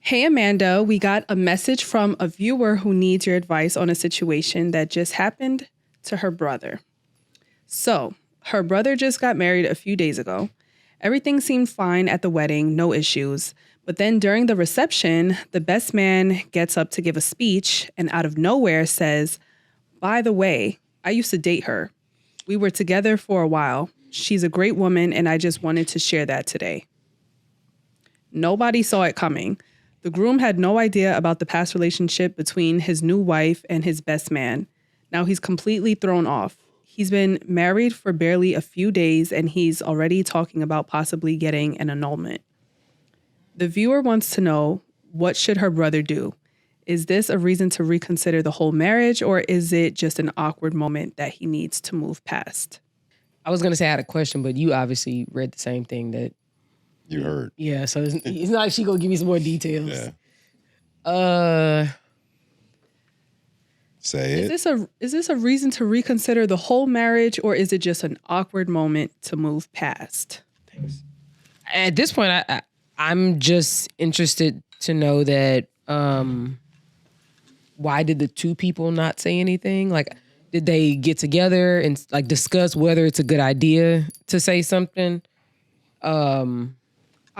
Hey, Amanda, we got a message from a viewer who needs your advice on a situation that just happened to her brother. So, her brother just got married a few days ago. Everything seemed fine at the wedding, no issues. But then during the reception, the best man gets up to give a speech and out of nowhere says, "By the way, I used to date her. We were together for a while. She's a great woman, and I just wanted to share that today." Nobody saw it coming. The groom had no idea about the past relationship between his new wife and his best man. Now he's completely thrown off. He's been married for barely a few days, and he's already talking about possibly getting an annulment. The viewer wants to know, what should her brother do? Is this a reason to reconsider the whole marriage, or is it just an awkward moment that he needs to move past? I was going to say I had a question, but you obviously read the same thing that you heard. Yeah, so it's not like she going to give me some more details. Yeah. Say it. Is this a reason to reconsider the whole marriage, or is it just an awkward moment to move past? Thanks. At this point, I'm just interested to know that why did the two people not say anything? Like, did they get together and like discuss whether it's a good idea to say something?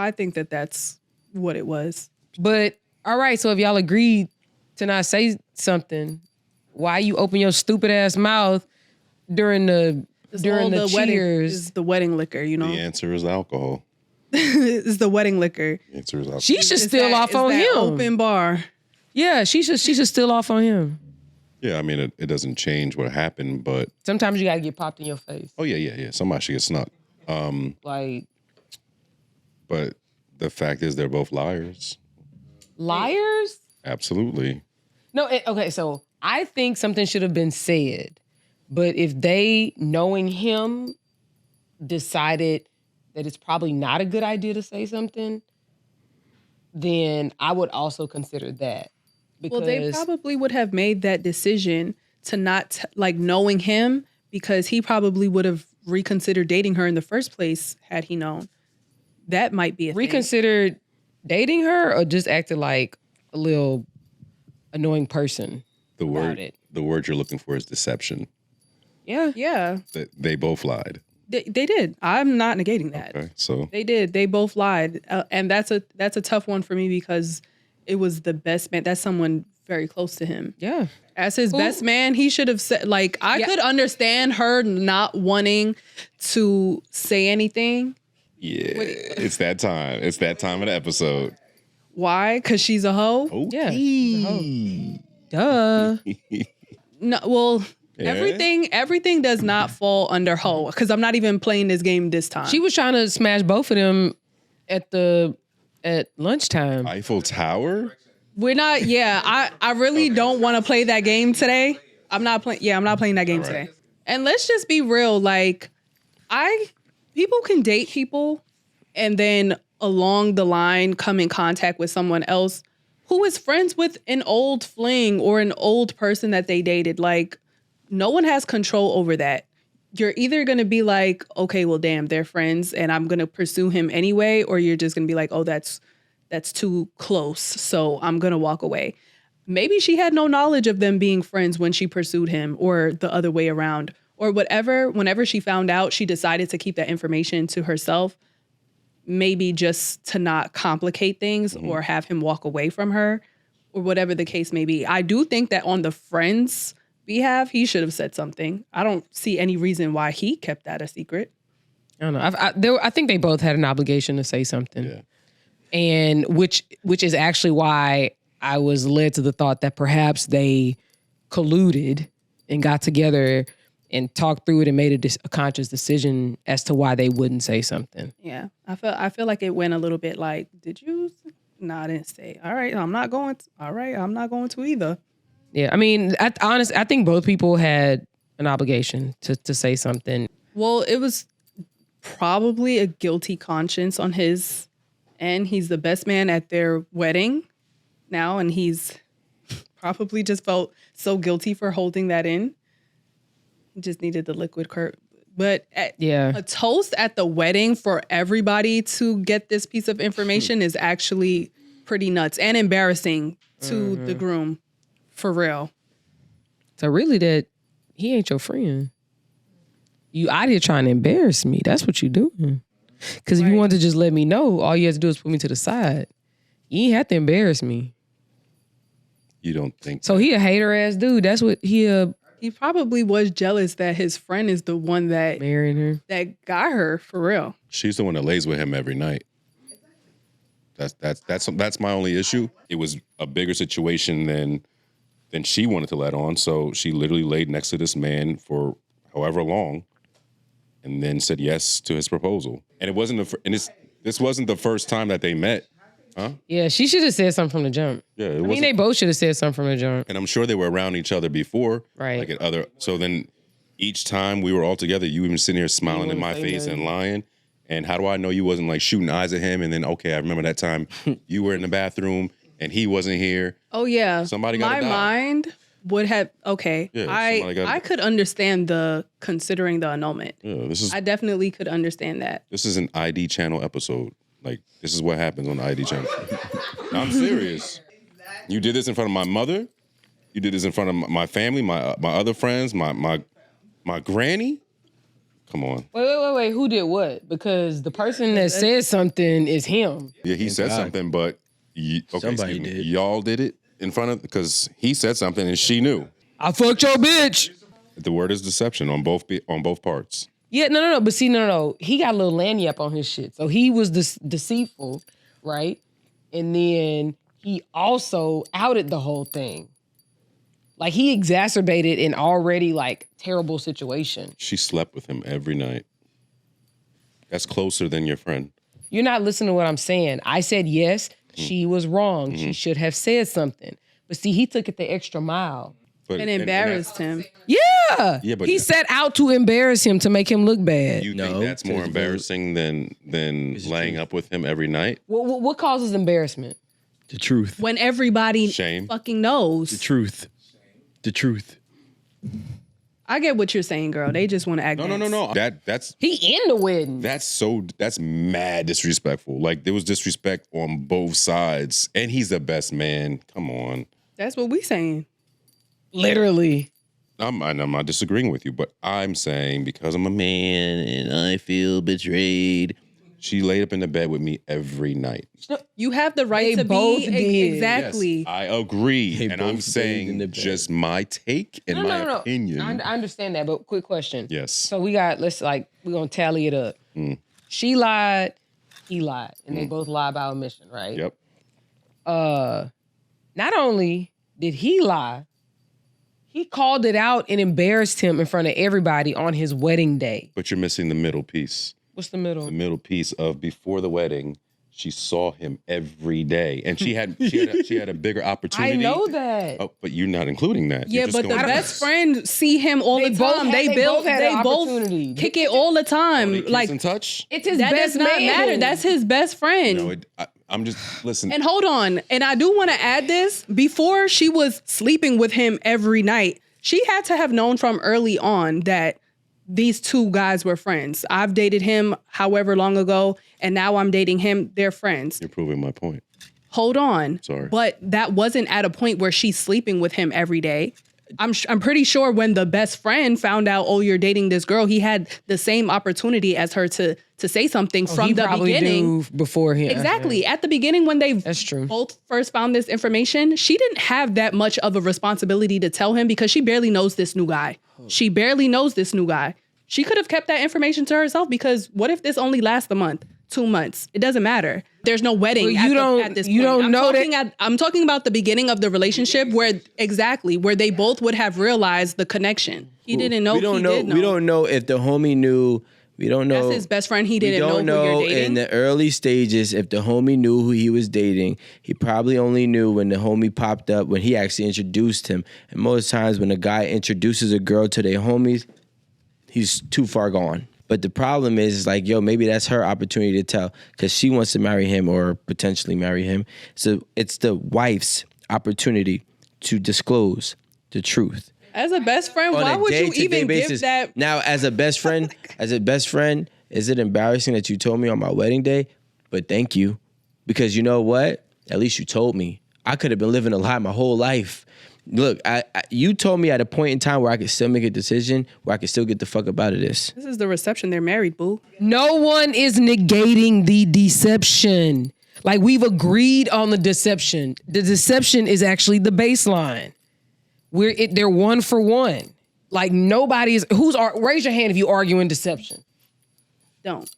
I think that that's what it was. But all right, so if y'all agreed to not say something, why you open your stupid ass mouth during the cheers? Wedding is the wedding liquor, you know. The answer is alcohol. It's the wedding liquor. The answer is alcohol. She should steal off on him. Open bar. Yeah, she should steal off on him. Yeah, I mean it doesn't change what happened, but sometimes you gotta get popped in your face. Oh yeah. Somebody should get snuck. But the fact is, they're both liars. Liars? Absolutely. No, okay, so I think something should have been said. But if they, knowing him, decided that it's probably not a good idea to say something, then I would also consider that. Because they probably would have made that decision to not, knowing him, because he probably would have reconsidered dating her in the first place had he known. That might be a reconsidered dating her, or just acted like a little annoying person. The word you're looking for is deception. Yeah. They both lied. They did. I'm not negating that. Okay, so they did. They both lied, and that's a tough one for me because it was the best man. That's someone very close to him. Yeah. As his best man, he should have said. I could understand her not wanting to say anything. Yeah, it's that time. It's that time of the episode. Why? Because she's a hoe? Okay. Yeah. She's a hoe. Duh. No, well, everything does not fall under hoe, because I'm not even playing this game this time. She was trying to smash both of them at lunchtime. Eiffel Tower? We're not, I really don't want to play that game today. I'm not playing that game today. And let's just be real, people can date people and then along the line come in contact with someone else who is friends with an old fling or an old person that they dated. No one has control over that. You're either going to be like, okay, well, damn, they're friends and I'm going to pursue him anyway. Or you're just going to be like, oh, that's too close, so I'm going to walk away. Maybe she had no knowledge of them being friends when she pursued him, or the other way around. Or whatever, whenever she found out, she decided to keep that information to herself, maybe just to not complicate things or have him walk away from her, or whatever the case may be. I do think that on the friend's behalf, he should have said something. I don't see any reason why he kept that a secret. I don't know. I think they both had an obligation to say something. Yeah. And which is actually why I was led to the thought that perhaps they colluded and got together and talked through it and made a conscious decision as to why they wouldn't say something. Yeah, I feel like it went a little bit like, did you? No, I didn't say. All right, I'm not going to. All right, I'm not going to either. Yeah, I mean, I think both people had an obligation to say something. Well, it was probably a guilty conscience on his end. He's the best man at their wedding now, and he's probably just felt so guilty for holding that in. He just needed the liquid courage. But a toast at the wedding for everybody to get this piece of information is actually pretty nuts and embarrassing to the groom, for real. So really that he ain't your friend. You out here trying to embarrass me. That's what you doing. Because if you wanted to just let me know, all you have to do is put me to the side. You ain't have to embarrass me. You don't think so? He a hater ass dude. That's what he probably was jealous that his friend is the one that marrying her. That got her for real. She's the one that lays with him every night. That's my only issue. It was a bigger situation than she wanted to let on. So she literally laid next to this man for however long, and then said yes to his proposal. And it wasn't this wasn't the first time that they met. Huh? Yeah, she should have said something from the jump. Yeah, I mean, they both should have said something from the jump. And I'm sure they were around each other before. Right. Like at other. So then each time we were all together, you even sitting here smiling in my face and lying. And how do I know you wasn't like shooting eyes at him? And then, okay, I remember that time you were in the bathroom and he wasn't here. Oh, yeah. Somebody got to die. My mind would have, okay. Yeah, I could understand considering the annulment. Yeah, I definitely could understand that. This is an ID channel episode. Like, this is what happens on the ID channel. No, I'm serious. You did this in front of my mother. You did this in front of my family, my other friends, my granny. Come on. Wait. Who did what? Because the person that said something is him. Yeah, he said something, but somebody did. Y'all did it in front of, because he said something and she knew. I fucked your bitch. The word is deception on both parts. Yeah, no. But see, no. He got a little lanyard on his shit. So he was deceitful, right? And then he also outed the whole thing. Like, he exacerbated an already, like, terrible situation. She slept with him every night. That's closer than your friend. You're not listening to what I'm saying. I said, yes, she was wrong. She should have said something. But see, he took it the extra mile. And embarrassed him. Yeah. Yeah, but he set out to embarrass him to make him look bad. You think that's more embarrassing than laying up with him every night? What causes embarrassment? The truth. When everybody fucking knows. The truth. I get what you're saying, girl. They just want to act. No. That's he in the wedding. That's mad disrespectful. Like, there was disrespect on both sides, and he's the best man. Come on. That's what we saying. Literally. I'm not disagreeing with you, but I'm saying because I'm a man and I feel betrayed. She laid up in the bed with me every night. You have the right to both be did. Yes, I agree. They And I'm both saying just my take and my opinion. I understand that, but quick question. Yes. So we're gonna tally it up. She lied, he lied, and they both lie by omission, right? Yep. Not only did he lie, he called it out and embarrassed him in front of everybody on his wedding day. But you're missing the middle piece. What's the middle? The middle piece of before the wedding, she saw him every day, and she had a bigger opportunity. I know that. Oh, but you're not including that. Yeah, but the best friend see him all the time. They both kick it all the time. Like, in touch. It's his that best does not man. matter. That's his best friend. No, I'm just listen. And hold on, and I do want to add this: before she was sleeping with him every night, she had to have known from early on that these two guys were friends. I've dated him however long ago, and now I'm dating him. They're friends. You're proving my point. Hold on. Sorry. But that wasn't at a point where she's sleeping with him every day. I'm pretty sure when the best friend found out, oh, you're dating this girl, he had the same opportunity as her to say something from the beginning. Before him. Exactly. At the beginning when they That's true. both first found this information, she didn't have that much of a responsibility to tell him because she barely knows this new guy. She barely knows this new guy. She could have kept that information to herself because what if this only lasts a month, 2 months? It doesn't matter. There's no wedding at this point. I'm talking about the beginning of the relationship where they both would have realized the connection. He didn't know. We don't know if the homie knew. We don't know. That's his best friend. He didn't know who you're dating. In the early stages, if the homie knew who he was dating, he probably only knew when the homie popped up, when he actually introduced him. And most times when a guy introduces a girl to their homies, he's too far gone. But the problem is like, yo, maybe that's her opportunity to tell because she wants to marry him or potentially marry him. So it's the wife's opportunity to disclose the truth. As a best friend, why would you even give that? Now, as a best friend, is it embarrassing that you told me on my wedding day? But thank you. Because you know what? At least you told me. I could have been living a lie my whole life. Look, you told me at a point in time where I could still make a decision, where I could still get the fuck up out of this. This is the reception. They're married, boo. No one is negating the deception. Like, we've agreed on the deception. The deception is actually the baseline. They're one for one. Like, nobody's raise your hand if you argue in deception. Don't.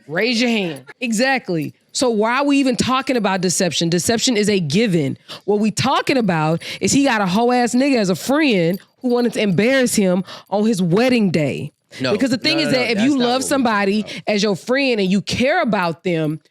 Raise your hand. Exactly. So why are we even talking about deception? Deception is a given. What we talking about is he got a hoe ass nigga as a friend who wanted to embarrass him on his wedding day. No, because the thing is that if you love somebody as your friend and you care about them,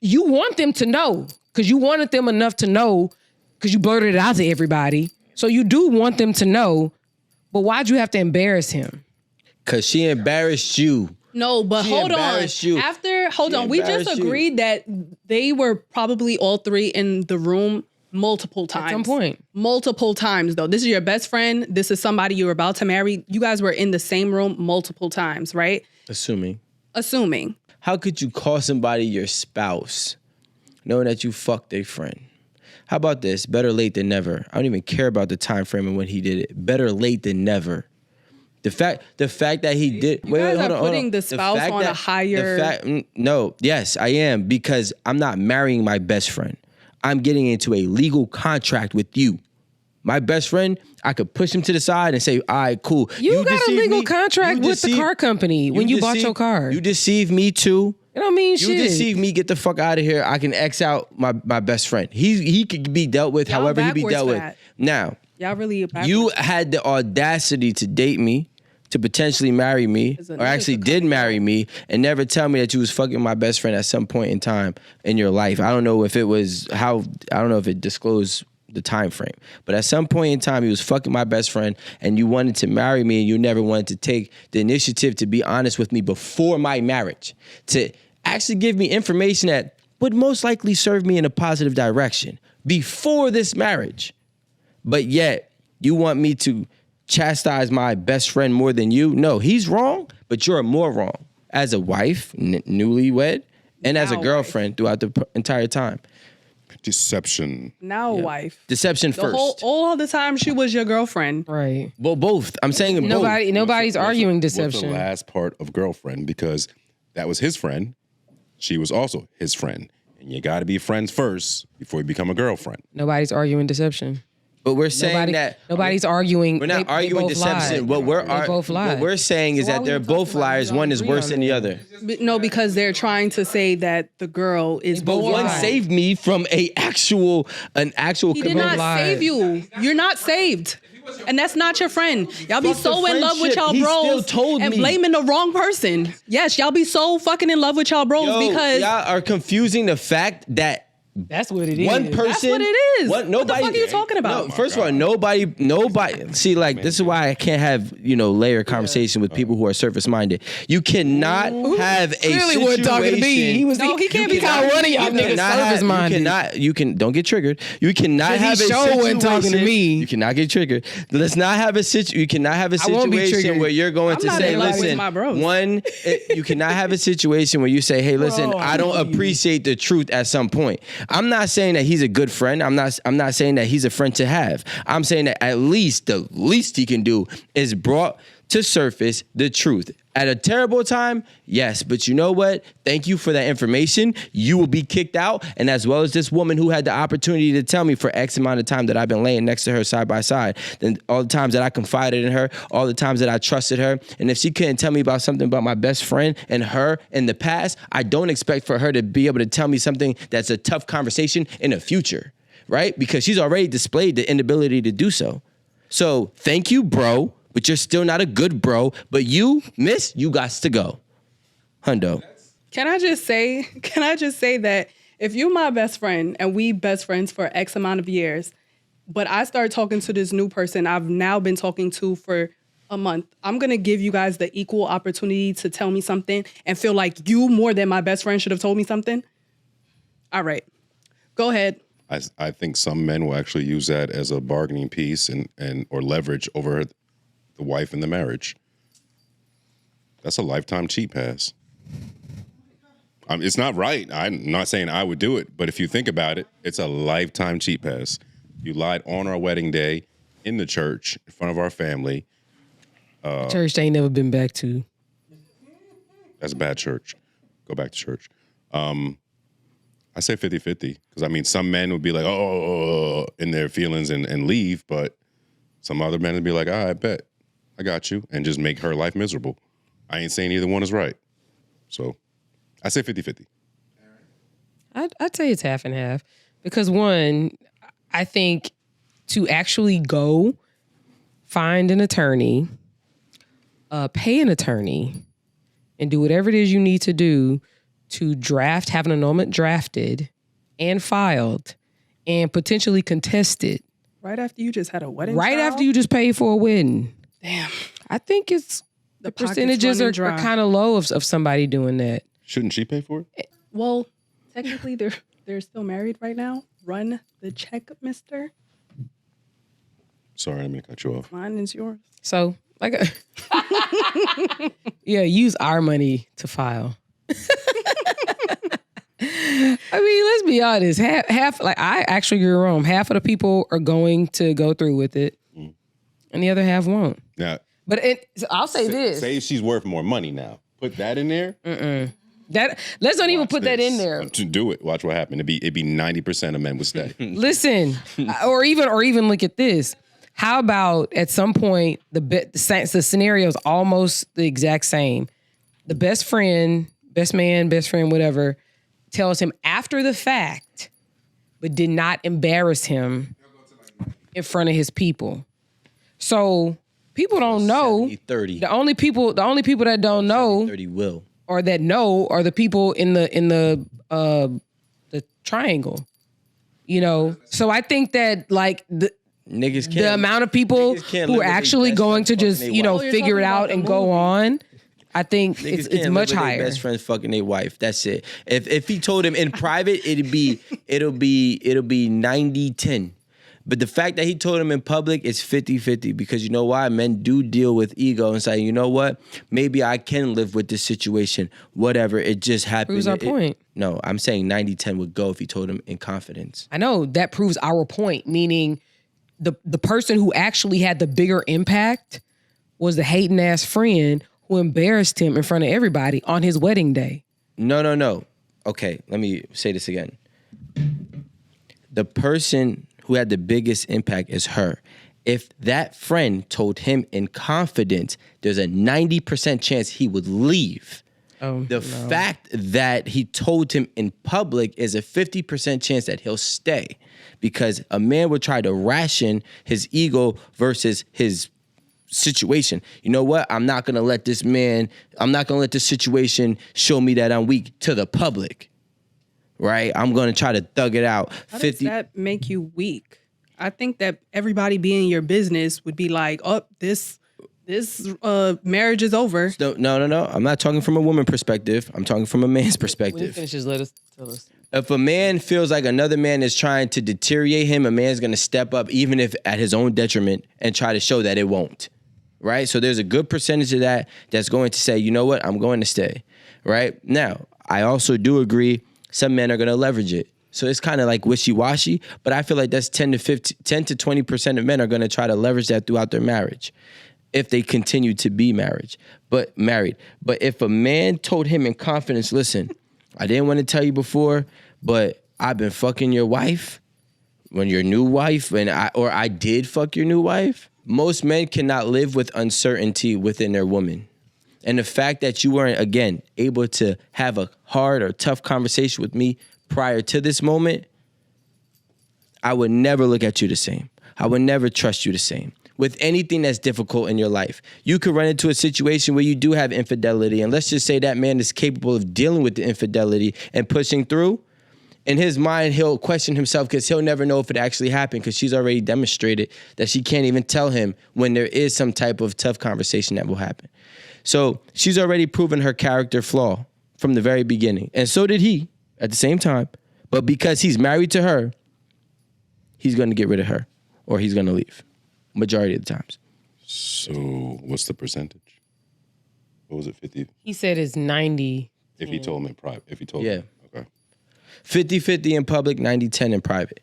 you want them to know, because you wanted them enough to know, because you blurted it out to everybody. So you do want them to know, but why'd you have to embarrass him? Because she embarrassed you. No, but hold on. We just agreed that they were probably all three in the room multiple times. At some point. Multiple times, though. This is your best friend. This is somebody you were about to marry. You guys were in the same room multiple times, right? Assuming. How could you call somebody your spouse knowing that you fucked their friend? How about this? Better late than never. I don't even care about the time frame and when he did it. Better late than never. The fact that he did. You guys are putting the spouse on a higher. No, yes, I am, because I'm not marrying my best friend. I'm getting into a legal contract with you. My best friend, I could push him to the side and say, all right, cool. You got a legal contract with the car company when you bought your car. You deceived me too. It don't mean shit. You deceived me. Get the fuck out of here. I can X out my best friend. He could be dealt with however he be dealt with. Now, y'all really backwards. You had the audacity to date me, to potentially marry me, or actually did marry me, and never tell me that you was fucking my best friend at some point in time in your life. I don't know if it disclosed the time frame, but at some point in time, he was fucking my best friend, and you wanted to marry me, and you never wanted to take the initiative to be honest with me before my marriage, to actually give me information that would most likely serve me in a positive direction before this marriage. But yet, you want me to chastise my best friend more than you? No, he's wrong, but you're more wrong as a wife, newlywed, and as a girlfriend throughout the entire time. Deception. Wife. Deception first. All the time she was your girlfriend. Right. Well, both. I'm saying nobody's arguing deception. What's the last part of girlfriend? Because that was his friend. She was also his friend. And you got to be friends first before you become a girlfriend. Nobody's arguing deception. But we're saying nobody's arguing. We're not arguing deception. What we're saying is that they're both liars. One is worse than the other. No, because they're trying to say that the girl is both. One saved me from an actual. He did not save you. You're not saved. And that's not your friend. Y'all be so in love with y'all bros and blaming the wrong person. Yes, y'all be so fucking in love with y'all bros because y'all are confusing the fact that that's what it is. One person. That's what it is. What the fuck are you talking about? No, first of all, nobody. See, like, this is why I can't have, layered conversation with people who are surface minded. You cannot have a situation. Wasn't talking to me. He can't be kind of one of y'all niggas surface minded. Don't get triggered. You cannot have a situation. Talking to me. You cannot get triggered. Let's not have a situation. You cannot have a situation where you're going to say, listen, you cannot have a situation where you say, hey, listen, I don't appreciate the truth at some point. I'm not saying that he's a good friend. I'm not saying that he's a friend to have. I'm saying that at least the least he can do is brought to surface the truth. At a terrible time, yes, but you know what? Thank you for that information. You will be kicked out, and as well as this woman who had the opportunity to tell me for X amount of time that I've been laying next to her side by side, then all the times that I confided in her, all the times that I trusted her, and if she couldn't tell me about something about my best friend and her in the past, I don't expect for her to be able to tell me something that's a tough conversation in the future, right? Because she's already displayed the inability to do so. So thank you, bro. But you're still not a good bro. But you, miss, you got to go. Hundo. Can I just say that if you're my best friend and we best friends for X amount of years, but I start talking to this new person I've now been talking to for a month, I'm going to give you guys the equal opportunity to tell me something and feel like you more than my best friend should have told me something? All right. Go ahead. I think some men will actually use that as a bargaining piece and or leverage over the wife in the marriage. That's a lifetime cheat pass. It's not right. I'm not saying I would do it, but if you think about it, it's a lifetime cheat pass. You lied on our wedding day in the church in front of our family. Church they ain't never been back to. That's a bad church. Go back to church. I say 50-50 because, I mean, some men would be like, oh, in their feelings and leave, but some other men would be like, I bet. I got you, and just make her life miserable. I ain't saying either one is right. So I say 50-50. I'd say it's half and half because one, I think to actually go find an attorney, pay an attorney, and do whatever it is you need to do to have an annulment drafted and filed and potentially contested. Right after you just had a wedding Right trial? after you just paid for a wedding. Damn. I think it's the pocket's percentages running are dry. kind of low of somebody doing that. Shouldn't she pay for it? Well, technically, they're still married right now. Run the check, mister. Sorry, I didn't mean to cut you off. Mine is yours. So, like, yeah, use our money to file. I mean, let's be honest. Half, like, I actually agree wrong. Half of the people are going to go through with it, and the other half won't. Now, But I'll say this: say she's worth more money now. Put that in there. let's not even Watch put that this. in there. To do it, watch what happened. It'd be 90% of men would stay. Listen, or even look at this. How about at some point the scenario is almost the exact same. The best friend, whatever, tells him after the fact, but did not embarrass him in front of his people. So people don't know. 70-30. The only people that don't know 30 will. or that know are the people in the triangle. You know, so I think that like Niggas can't. the amount of people niggas can't who live are with actually their best going to friend just fucking their wife. figure it talking out about and the go movie. on, I think Niggas it's can't much live with higher. their best friend fucking their wife. That's it. If he told him in private, it'll be 90-10. But the fact that he told him in public is 50-50 because you know why? Men do deal with ego and say, you know what? Maybe I can live with this situation. Whatever. It just happened. Proves our point. No, I'm saying 90-10 would go if he told him in confidence. I know that proves our point, meaning the person who actually had the bigger impact was the hating ass friend who embarrassed him in front of everybody on his wedding day. No. Okay, let me say this again. The person who had the biggest impact is her. If that friend told him in confidence, there's a 90% chance he would leave. The fact that he told him in public is a 50% chance that he'll stay because a man would try to ration his ego versus his situation. You know what? I'm not going to let this situation show me that I'm weak to the public. Right? I'm going to try to thug it out. How does that make you weak? I think that everybody being in your business would be like, oh, this marriage is over. No. I'm not talking from a woman perspective. I'm talking from a man's When he perspective. finishes, let us tell us. If a man feels like another man is trying to deteriorate him, a man's going to step up even if at his own detriment and try to show that it won't. Right? So there's a good percentage of that's going to say, you know what? I'm going to stay. Right? Now, I also do agree some men are going to leverage it. So it's kind of like wishy-washy, but I feel like that's 10 to 20% of men are going to try to leverage that throughout their marriage if they continue to be married. But if a man told him in confidence, listen, I didn't want to tell you before, but I've been fucking your wife, when your new wife, I did fuck your new wife. Most men cannot live with uncertainty within their woman. And the fact that you weren't, again, able to have a hard or tough conversation with me prior to this moment, I would never look at you the same. I would never trust you the same. With anything that's difficult in your life, you could run into a situation where you do have infidelity, and let's just say that man is capable of dealing with the infidelity and pushing through. In his mind, he'll question himself because he'll never know if it actually happened because she's already demonstrated that she can't even tell him when there is some type of tough conversation that will happen. So she's already proven her character flaw from the very beginning. And so did he at the same time. But because he's married to her, he's going to get rid of her or he's going to leave majority of the times. So what's the percentage? What was it, 50? He said it's 90-10. If he told him in private. If he told him. Okay. 50-50 in public, 90-10 in private.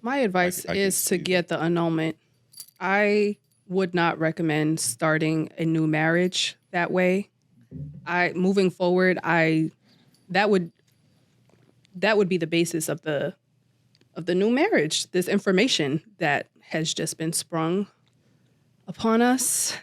My advice I is can to see get the annulment. I would not recommend starting a new marriage that way. Moving forward, that would be the basis of the new marriage. This information that has just been sprung upon us.